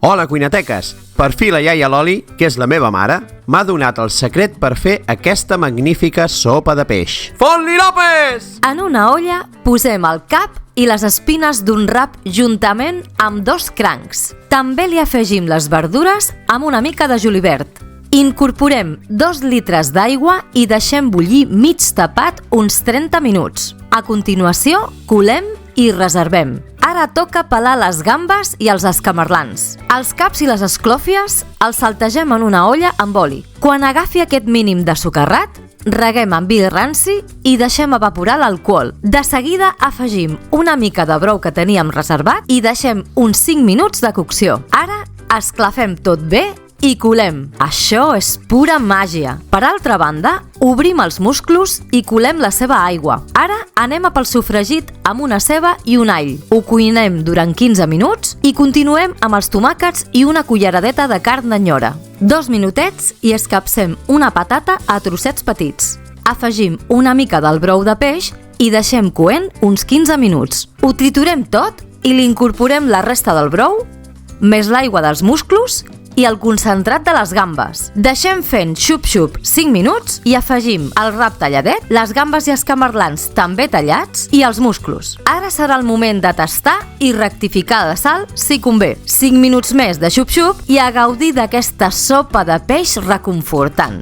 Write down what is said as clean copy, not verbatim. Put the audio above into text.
Hola, cuinateques! Per fi la iaia Loli, que és la meva mare, m'ha donat el secret per fer aquesta magnífica sopa de peix. Fot-li López! En una olla posem el cap i les espines d'un rap juntament amb 2 crancs. També li afegim les verdures amb una mica de julivert. Incorporem 2 litres d'aigua i deixem bullir mig tapat uns 30 minuts. A continuació, colem i reservem. Ara toca pelar les gambes i els escamarlans. Els caps i les esclòfies els saltegem en una olla amb oli. Quan agafi aquest mínim de socarrat, reguem amb vi ranci i deixem evaporar l'alcohol. De seguida afegim una mica de brou que teníem reservat i deixem uns 5 minuts de cocció. Ara esclafem tot bé i colem. Això és pura màgia. Per altra banda, obrim els musclos i colem la seva aigua. Ara anem a pel sofregit amb una ceba i un all. Ho cuinem durant 15 minuts i continuem amb els tomàquets i una culleradeta de carn d'anyora. 2 minutets i escapcem una patata a trossets petits. Afegim una mica del brou de peix i deixem coent uns 15 minuts. Ho triturem tot i li incorporem la resta del brou, més l'aigua dels musclos i el concentrat de les gambes. Deixem fent xup-xup 5 minuts i afegim el rap talladet, les gambes i escamarlans també tallats i els musclos. Ara serà el moment de tastar i rectificar de sal si convé. 5 minuts més de xup-xup i a gaudir d'aquesta sopa de peix reconfortant.